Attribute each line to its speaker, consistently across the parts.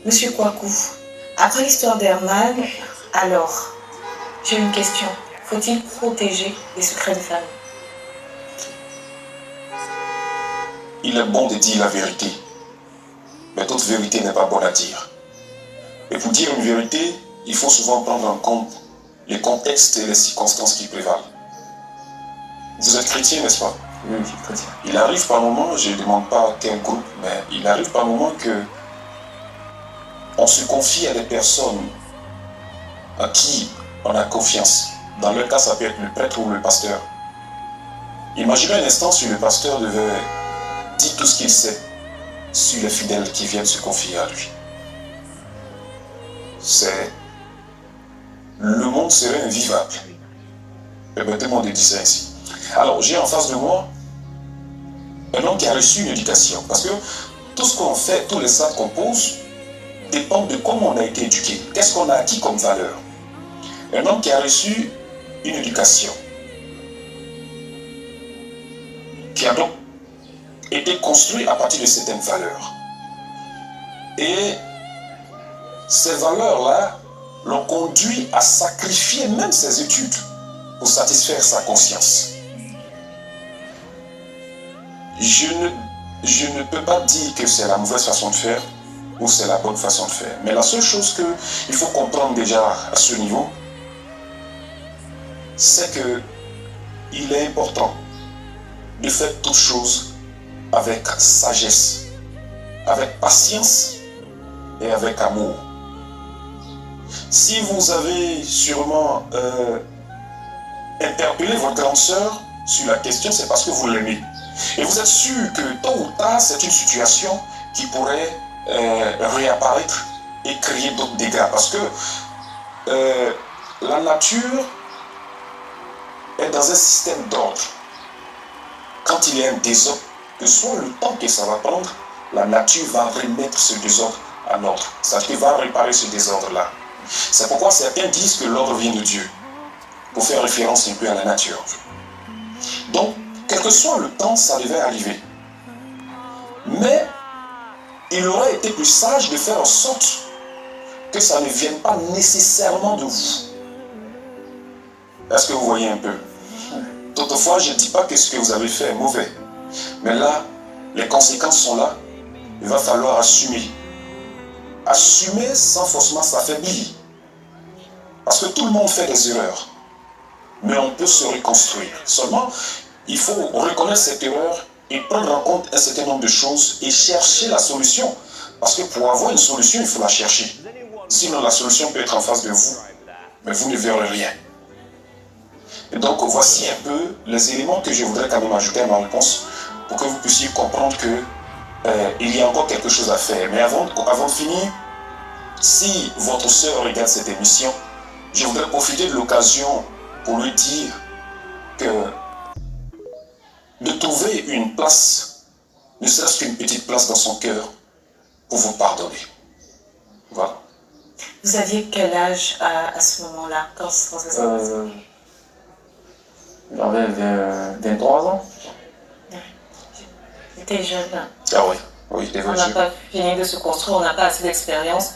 Speaker 1: Monsieur Kouakou, après l'histoire d'Herman, alors, j'ai une question. Faut-il protéger les secrets de famille?
Speaker 2: Il est bon de dire la vérité, mais toute vérité n'est pas bonne à dire. Et pour dire une vérité, il faut souvent prendre en compte les contextes et les circonstances qui prévalent. Vous êtes chrétien, n'est-ce pas?
Speaker 3: Oui, je suis chrétien.
Speaker 2: Il arrive par moments, je ne demande pas quel groupe, mais il arrive par moments que on se confie à des personnes à qui on a confiance. Dans leur cas, ça peut être le prêtre ou le pasteur. Imaginez un instant si le pasteur devait dire tout ce qu'il sait sur les fidèles qui viennent se confier à lui. Le monde serait invivable. Permettez-moi de dire ça ainsi. Alors, j'ai en face de moi un homme qui a reçu une éducation. Parce que tout ce qu'on fait, tous les actes qu'on pose, dépendent de comment on a été éduqué. Qu'est-ce qu'on a acquis comme valeur? Un homme qui a reçu une éducation, qui a donc été construit à partir de certaines valeurs. Et ces valeurs-là l'ont conduit à sacrifier même ses études pour satisfaire sa conscience. Je ne peux pas dire que c'est la mauvaise façon de faire ou c'est la bonne façon de faire. Mais la seule chose qu'il faut comprendre déjà à ce niveau, c'est qu'il est important de faire toutes choses avec sagesse, avec patience et avec amour. Si vous avez sûrement interpellé votre grande sœur sur la question, c'est parce que vous l'aimez. Et vous êtes sûr que tôt ou tard, c'est une situation qui pourrait réapparaître et créer d'autres dégâts. Parce que la nature est dans un système d'ordre. Quand il y a un désordre, que soit le temps que ça va prendre, la nature va remettre ce désordre en ordre. C'est-à-dire qu'il va réparer ce désordre-là. C'est pourquoi certains disent que l'ordre vient de Dieu, pour faire référence un peu à la nature. Donc, quel que soit le temps, ça devait arriver. Mais, il aurait été plus sage de faire en sorte que ça ne vienne pas nécessairement de vous. Est-ce que vous voyez un peu? Toutefois, je ne dis pas que ce que vous avez fait est mauvais. Mais là, les conséquences sont là. Il va falloir assumer. Assumer sans forcément s'affaiblir. Parce que tout le monde fait des erreurs. Mais on peut se reconstruire. Seulement, il faut reconnaître cette erreur et prendre en compte un certain nombre de choses et chercher la solution. Parce que pour avoir une solution, il faut la chercher. Sinon, la solution peut être en face de vous, mais vous ne verrez rien. Et donc, voici un peu les éléments que je voudrais quand même ajouter à ma réponse pour que vous puissiez comprendre que il y a encore quelque chose à faire. Mais avant de finir, si votre sœur regarde cette émission, je voudrais profiter de l'occasion pour lui dire que de trouver une place, ne serait-ce qu'une petite place dans son cœur, pour vous pardonner. Voilà.
Speaker 1: Vous aviez quel âge à ce moment-là, quand ça s'est passé?
Speaker 3: J'avais 23 ans.
Speaker 1: J'étais jeune.
Speaker 2: Ah oui, oui,
Speaker 1: On n'a pas fini de se construire, on n'a pas assez d'expérience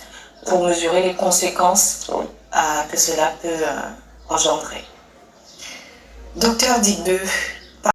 Speaker 1: pour mesurer les conséquences que cela peut engendrer. Docteur Digbeu,